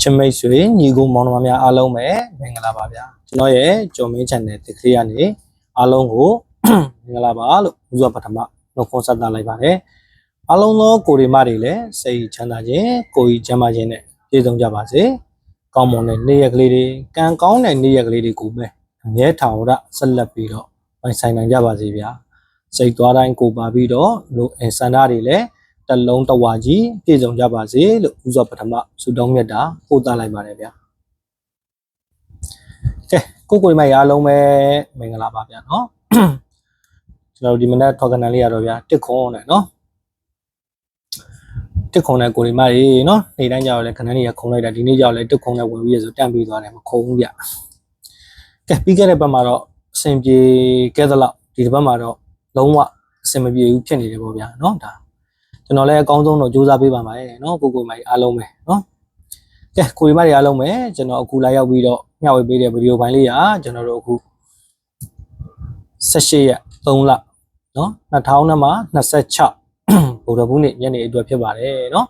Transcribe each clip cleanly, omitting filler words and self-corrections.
ချမိတ်ဆွေညီကိုမောင်နှမများအားလုံးပဲမင်္ဂလာပါဗျာကျွန်တော်ရဲ့ကျော်မင်း channel တစ်ခရီးကနေအားလုံးကိုမင်္ဂလာပါလို့ဥစွာပထမနှုတ်ခွန်းဆက်သလိုက်ပါတယ်အားလုံးသောကိုရီမတွေလည်းစိတ်ချမ်းသာခြင်းကိုယ်ကြီးချမ်းသာခြင်းနဲ့ပြည့်စုံကြပါစေကောင်းမွန်တဲ့နေ့ရက်ကလေးတွေကံကောင်းတဲ့နေ့ရက်ကလေးတွေကိုပဲအမြဲထာဝရဆက်လက်ပြီးတော့ပိုင်ဆိုင်နိုင်ကြပါစေဗျာစိတ်သွားတိုင်းကိုပါပြီးတော့လူအင်ဆန္ဒတွေလည်းတလုံးတဝါကြီးပြည့်စုံကြပါစေလို့ဥစွာပထမဆုတောင်းမြတ်တာပို့သလိုက်ပါတယ်ဗျာကဲကိုရီမရအားလုံးပဲမင်္ဂလာပါဗျာနော်ကျွန်တော်ဒီမနက်ထောက်ကနန်လေးရတော့ဗျာတစ်ခွန်နဲ့နော်တစ်ခွန်နဲ့ကိုရီမတွေနော်နေ့တိုင်းကြောက်လဲခဏနေရခုံလိုက်တာဒီနေ့ကြောက်လဲတစ်ခွန်နဲ့ဝင်ပြီးရဆိုတန့်ပြီးသွားတယ်မခုံဘူးဗျကဲပြီးခဲ့တဲ့ဘက်မှာတော့အဆင်ပြေခဲ့သလောက်ဒီတစ်ဘက်မှာတော့လုံးဝအဆင်မပြေဘူးဖြစ်နေတယ်ပေါ့ဗျာနော်ဒါကျွန်တော်လည်းအကောင်းဆုံးတော့စူးစမ်းပေးပါမယ်နော်ကိုမိုင်အားလုံးပဲနော်ကဲကိုရီမတွေအားလုံးပဲကျွန်တော်အခုလာရောက်ပြီးတော့မျှဝေပေးတဲ့ဗီဒီယိုပိုင်းလေးကကျွန်တော်တို့အခု18ရက်3လနော်2026ဗုဒ္ဓဘုနေ့ညနေအတွက်ဖြစ်ပါတယ်နော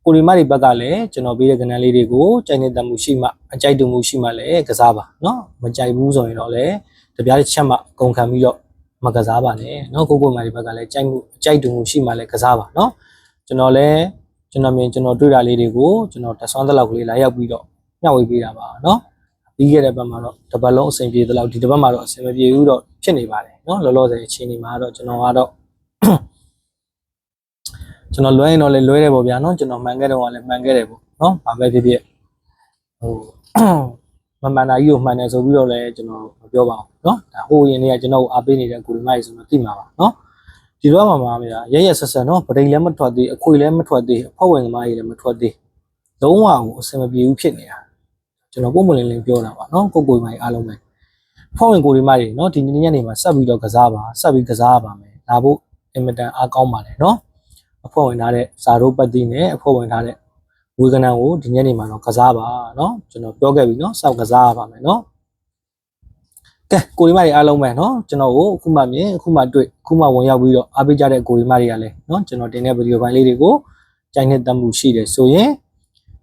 ်ကိုရီမတွေဘက်ကလည်းကျွန်တော်ပေးတဲ့ကဏ္ဍလေးတွေကိုကြိုက်နေတဲ့မှုရှိမှအကြိုက်တူမှုရှိမှလည်းကစားပါနော်မကြိုက်ဘူးဆိုရင်တော့လည်းတပြားတစ်ချက်မှအကုန်ခံပြီးတော့မကစားပါနဲ့နော်ကိုမိုင်တွေဘက်ကလည်းကြိုက်မှုအကြိုက်တူမှုရှိမှလည်းကစားပါနော်ကျွန်တော်လည်းကျွန်တော်တွေ့တာလေးတွေကိုကျွန်တော်တဆွမ်းသလောက်ကလေးလာရောက်ပြီးတော့မျှဝေပေးတာပါနော်ပြီးခဲ့တဲ့ဘက်မှာတော့တစ်ပတ်လုံးအဆင်ပြေသလောက်ဒီတစ်ပတ်မှာတော့အဆင်မပြေဘူးတော့ဖြစ်နေပါတယ်နော်လောလောဆယ်အချိန်ဒီမှာတော့ကျွန်တော်ကတော့ကျွန်တော်လွဲရင်တော့လည်းလွဲတယ်ပေါ့ဗျာနော်ကျွန်တော်မှန်ခဲ့တော့လည်းမှန်ခဲ့တယ်ပေါ့နော်ဘာပဲဖြစ်ဖြစ်ဟိုမမှန်တာကြီးကိုမှန်တယ်ဆိုပြီးတော့လည်းကျွန်တော်မပြောပါဘူးနော်ဒါဟိုရင်တွေကကျွန်တော်အားပေးနေတဲ့ကိုရီမိုက်ဆိုတော့သိမှာပါနော်ဒီတော့မှမှာဗျာရဆက်ဆက်နော်ပဒိန်လည်းမထွက်သေးအခွေလည်းမထွက်သေးအဖွဲ့ဝင်သမားကြီးလည်းမထွက်သေးလုံးဝကိုအဆင်မပြေဘူးဖြစ်နေတာကျွန်တော်ပုံမလင်းလင်းပြောတာပါနော်ကိုမိုင်အားလုံးပဲအဖွဲ့ဝင်ကိုရီမိုက်နော်ဒီနေ့ညနေမှာဆက်ပြီးတော့ကစားပါဆက်ပြီးကစားပါမယ်ဒါဖို့အင်မတန်အားကောင်းပါတယ်နော်အဖွဲ့ဝင်ထားတဲ့ဇာရိုးပတ်တိနဲ့အဖွဲ့ဝင်ထားတဲ့ဝေကနန်ကိုဒီညနေမှာတော့ကစားပါနော်ကျွန်တော်ပြောခဲ့ပြီနော်စောက်ကစားပါမယ်နော်ကဲကိုရီမတွေအားလုံးပဲเนาะကျွန်တော်ကိုအခုမှမြင်အခုမှတွေ့အခုမှဝင်ရောက်ပြီးတော့အားပေးကြတဲ့ကိုရီမတွေကလည်းเนาะကျွန်တော်တင်တဲ့ဗီဒီယိုပိုင်းလေးတွေကိုကြိုက်နေတဲ့မှုရှိတယ်ဆိုရင်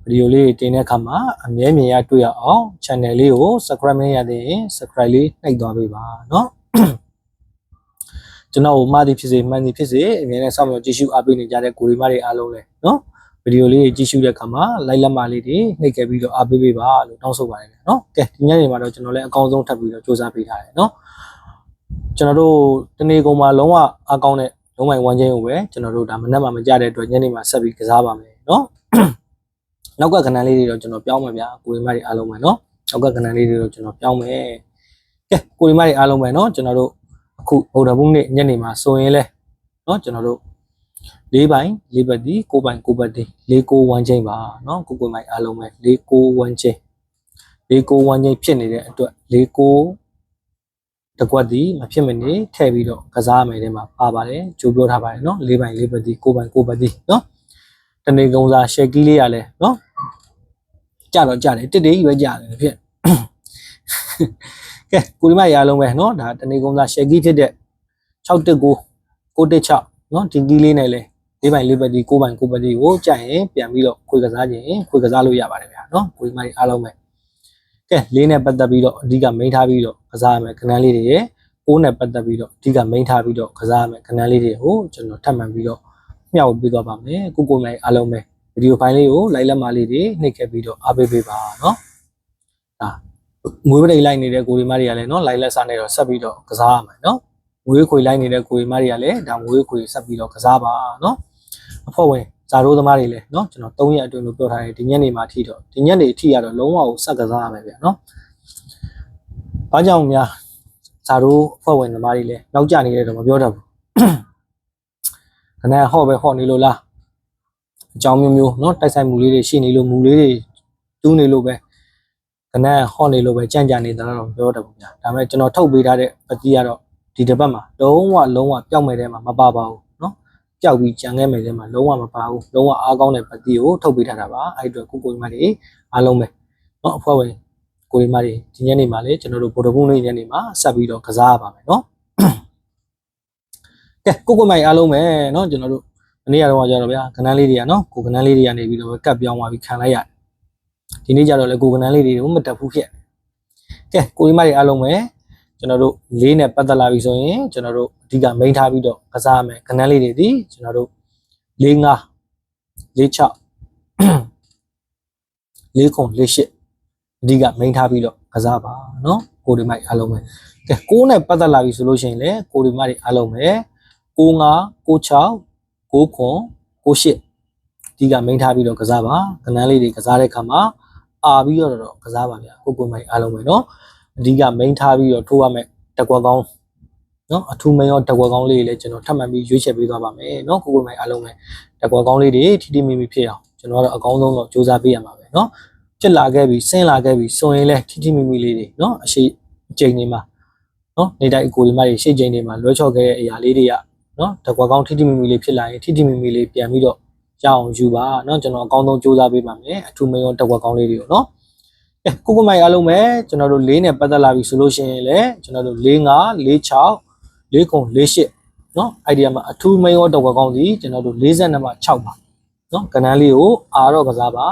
ဗီဒီယိုလေးတင်တဲ့အခါမှာအမြဲမြင်ရတွေ့ရအောင် channel လေးကို subscribe မရသေးရင် subscribe လေးနှိပ်သွားပေးပါเนาะကျွန်တော်ကိုမှားသည်ဖြစ်စေမှန်သည်ဖြစ်စေအမြဲတမ်းစောင့်မျှော်ကြည့်ရှုအားပေးနေကြတဲ့ကိုရီမတွေအားလုံးလည်းเนาะဗီဒီယိုလေးကြည့်ရှုတဲ့အခါမှာ like လက်မလေးတွေနှိပ်ခဲ့ပြီးတော့အားပေးပေးပါလို့တောင်းဆိုပါတယ်เนาะကဲဒီညနေမှာတော့ကျွန်တော်လည်းအကောင်းဆုံးထပ်ပြီးတော့စူးစမ်းပေးထားတယ်เนาะကျွန်တော်တို့တနေ့ကုန်မှာလုံးဝအားကောင်းတဲ့လုံးဝဝမ်းချင်းကိုပဲကျွန်တော်တို့ဒါမနက်မှမကြတဲ့အတွက်ညနေမှာဆက်ပြီးကစားပါမယ်เนาะနောက်ကကဏ္ဍလေးတွေတော့ကျွန်တော်ပြောင်းမယ်ဗျာကိုရီမတွေအားလုံးပဲเนาะနောက်ကကဏ္ဍလေးတွေတော့ကျွန်တော်ပြောင်းမယ်ကဲကိုရီမတွေအားလုံးပဲเนาะကျွန်တော်တို့အခုဗုဒ္ဓဘုနေ့ညနေမှာဆိုရင်လဲเนาะကျွန်တော်တို့၄ပိုင်း၄ပတ်ဒီ၉ပိုင်း၉ပတ်ဒီ၄၉ဝမ်းချင်းပါเนาะကိုမိုင်အားလုံးပဲ၄၉ဝမ်းချင်း၄၉ဝမ်းချင်းဖြစ်နေတဲ့အတွက်၄၉တကွက်ဒီမဖြစ်မနေထည့်ပြီးတော့ကစားမယ်တဲ့မှာပါပါတယ်ကြိုးပြောထားပါတယ်เนาะ၄ပိုင်း၄ပတ်ဒီ၉ပိုင်း၉ပတ်ဒီเนาะတနေ့ကုံစားရှယ်ကီးလေးရလဲเนาะကြတော့ကြတယ်တစ်တေးကြီးပဲကြတယ်ဖြစ်ကဲကိုဒီမရအားလုံးပဲเนาะဒါတနေ့ကုံစားရှယ်ကီးဖြစ်တဲ့619 916เนาะဒီကီးလေးနဲ့လဲ၄ပိုင်း၄ပတ်ဒီ9ပိုင်း9ပတ်ဒီကိုကြိုက်ရင်ပြန်ပြီးတော့ခွေကစားခြင်းခွေကစားလို့ရပါတယ်ဗျာเนาะကိုဒီမရအားလုံးပဲကဲလေးနဲ့ပတ်သက်ပြီးတော့အဓိကမိန်းထားပြီးတော့ကစားရမယ်ခဏလေးတွေရယ်6နဲ့ပတ်သက်ပြီးတော့အဓိကမိန်းထားပြီးတော့ကစားရမယ်ခဏလေးတွေကိုကျွန်တော်ထပ်မံပြီးတော့မျှဝေပေးသွားပါမယ်ကိုမိုင်အားလုံးပဲဗီဒီယိုဖိုင်လေးကိုလိုက်လက်မလေးတွေနှိပ်ခဲ့ပြီးတော့အားပေးပေးပါเนาะဒါငွေပရိတ်လိုက်နေတဲ့ကိုဒီမတွေကလည်းเนาะလိုက်လက်စားနေတော့ဆက်ပြီးတော့ကစားရမယ်เนาะငွေခွေလိုက်နေတဲ့ကိုဒီမတွေကလည်းဒါငွေခွေဆက်ပြီးတော့ကစားပါเนาะအဖွဲ့ဝင်ဇာရိုးသမားတွေလည်းเนาะကျွန်တော်3ရက်အတွင်းလို့ပြောထားတယ်ဒီညနေမှာထိတော့ဒီညနေအထိကတော့လုံးဝကိုဆက်ကစားရမယ်ဗျာเนาะဘာကြောင့်များဇာရိုးအဖွဲ့ဝင်သမားတွေလည်းနောက်ကျနေတယ်တော့မပြောတတ်ဘူးခဏဟော့ပဲဟော့နေလို့လားအကြောင်းမျိုးမျိုးเนาะတိုက်ဆိုင်မှုလေးတွေရှိနေလို့မူလေးတွေတူးနေလို့ပဲခဏဟော့နေလို့ပဲကြံ့ကြံ့နေတာတော့ပြောတတ်ဘူးဗျာဒါပေမဲ့ကျွန်တော်ထုတ်ပေးထားတဲ့ပတိကတော့ဒီတစ်ပတ်မှာလုံးဝပျောက်မယ်တဲ့မှာမပါပါဘူးเนาะပျောက်ပြီးကြံခဲ့မယ်တဲ့မှာလုံးဝမပါဘူးလုံးဝအားကောင်းတဲ့ပတိကိုထုတ်ပေးထားတာပါအဲ့အတွက်ကိုမတွေအားလုံးပဲเนาะအဖွဲ့ဝင်ကိုမတွေဒီညနေမှာလေကျွန်တော်တို့ဗုဒ္ဓဘုနေ့ညနေမှာဆက်ပြီးတော့ကစားရပါမယ်เนาะကဲကိုမိုင်အားလုံးပဲเนาะကျွန်တော်တို့မနေ့ကတော့ကြာတော့ဗျာခဏလေးတွေကเนาะကိုခဏလေးတွေကနေပြီးတော့ကတ်ပြောင်းသွားပြီးခံလိုက်ရတယ် ဒီနေ့ကြတော့လေကိုကနန်းလေးတွေကိုမတက်ဘူးဖြစ်ကဲကိုကြီးမတွေအားလုံးပဲကျွန်တော်တို့လေးနဲ့ပတ်သက်လာပြီဆိုရင်ကျွန်တော်တို့အဓိကမိန်ထားပြီးတော့ကစားရမယ်ကနန်းလေးတွေဒီကျွန်တော်တို့၄၅၄၆၄ခု၄၈အဓိကမိန်ထားပြီးတော့ကစားပါနော်ကိုဒီမိုက်အားလုံးပဲကဲ6နဲ့ပတ်သက်လာပြီဆိုလို့ရှိရင်လေကိုဒီမိုက်တွေအားလုံးပဲ9 5 6 6 9ခွန်9 8ဒီကမိန်ထားပြီးတော့ကစားပါကနန်းလေးတွေကစားတဲ့ခါမှာအာပြီးတော့ကစားပါဗျာကိုမိုက်အားလုံးပဲနော်အဓိကမိန်ထားပြီးတော့ထိုးရမယ်တက်ကွက်ကောင်းနော်အထူးမင်းရောတက်ကွက်ကောင်းလေးတွေလည်းကျွန်တော်ထပ်မံပြီးရွေးချယ်ပေးသွားပါမယ်နော်ကိုမိုက်အားလုံးပဲတက်ကွက်ကောင်းလေးတွေထိထိမိမိဖြစ်အောင်ကျွန်တော်ကတော့အကောင်းဆုံးတော့စူးစမ်းပေးရမှာပဲနော်ဖြစ်လာခဲ့ပြီဆင်းလာခဲ့ပြီဆိုရင်လည်းထိထိမိမိလေးတွေနော်အရှိအချိန်တွေမှာနော်နေတိုင်းအကိုဒီမိုက်တွေရှေ့ချိန်တွေမှာလွှဲချော်ခဲ့တဲ့အရာလေးတွေကနော်တက်ကွက်ကောင်းထိထိမိမိလေးဖြစ်လာရင်ထိထိမိမိလေးပြန်ပြီးတော့ရအောင်ယူပါเนาะကျွန်တော်အကောင်းဆုံးစူးစမ်းပေးပါမယ်အထူးမရောတက်ကွက်ကောင်းလေးတွေကိုเนาะကိုကိုမိုင်အားလုံးပဲကျွန်တော်တို့၄နဲ့ပတ်သက်လာပြီဆိုလို့ရှိရင်လည်းကျွန်တော်တို့၄၅၄၆၄ခု၄၈เนาะအိုင်ဒီယာမှာအထူးမရောတက်ကွက်ကောင်းစီကျွန်တော်တို့42မှာ6ပါเนาะကဏ္ဍလေးကိုအာတော့ကစားပါ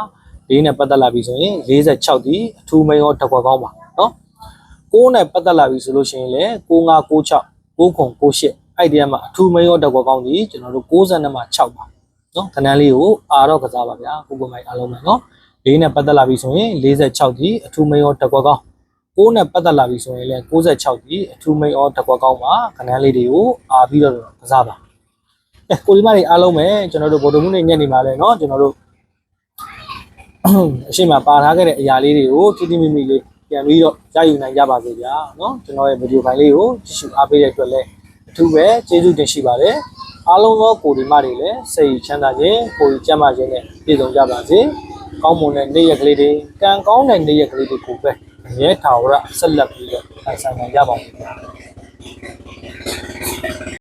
၄နဲ့ပတ်သက်လာပြီဆိုရင်46ဒီအထူးမရောတက်ကွက်ကောင်းပါเนาะ6နဲ့ပတ်သက်လာပြီဆိုလို့ရှိရင်လည်း95 96 9ခု9 8အိုင်ဒီယာမှာအထူးမရောတက်ကွက်ကောင်းစီကျွန်တော်တို့62မှာ6ပါနော်ခဏလေးကိုအာတော့ကစားပါဗျာကိုကိုမိုက်အားလုံးပဲနော်၄နဲ့ပတ်သက်လာပြီဆိုရင်46ဒီအထူးမင်းရောတက်ကွက်ကောင်း9နဲ့ပတ်သက်လာပြီဆိုရင်လည်း96ဒီအထူးမင်းရောတက်ကွက်ကောင်းပါခဏလေးတွေကိုအာပြီးတော့ကစားပါကိုဒီမတွေအားလုံးပဲကျွန်တော်တို့ဗော်ဒမှုနဲ့ညက်နေပါလဲနော်ကျွန်တော်တို့အရှိမပါထားခဲ့တဲ့အရာလေးတွေကိုတိတိမိမိလေးပြန်ပြီးတော့ရယူနိုင်ကြပါစေဗျာနော်ကျွန်တော်ရဲ့ဗီဒီယိုဖိုင်လေးကိုကြည့်ရှုအားပေးတဲ့အတွက်လည်းအထူးပဲကျေးဇူးတင်ရှိပါတယ်အားလုံးသောကိုဒီမတွေလည်းစိတ်ချမ်းသာခြင်းကိုယ်ကျန်းမာခြင်းနဲ့ပြည့်စုံကြပါစေ။ကောင်းမွန်တဲ့နေ့ရက်ကလေးတွေကံကောင်းတဲ့နေ့ရက်ကလေးတွေကိုပဲအမြဲထာဝရဆက်လက်ပြီးတော့ဆိုင်နိုင်ကြပါဦး။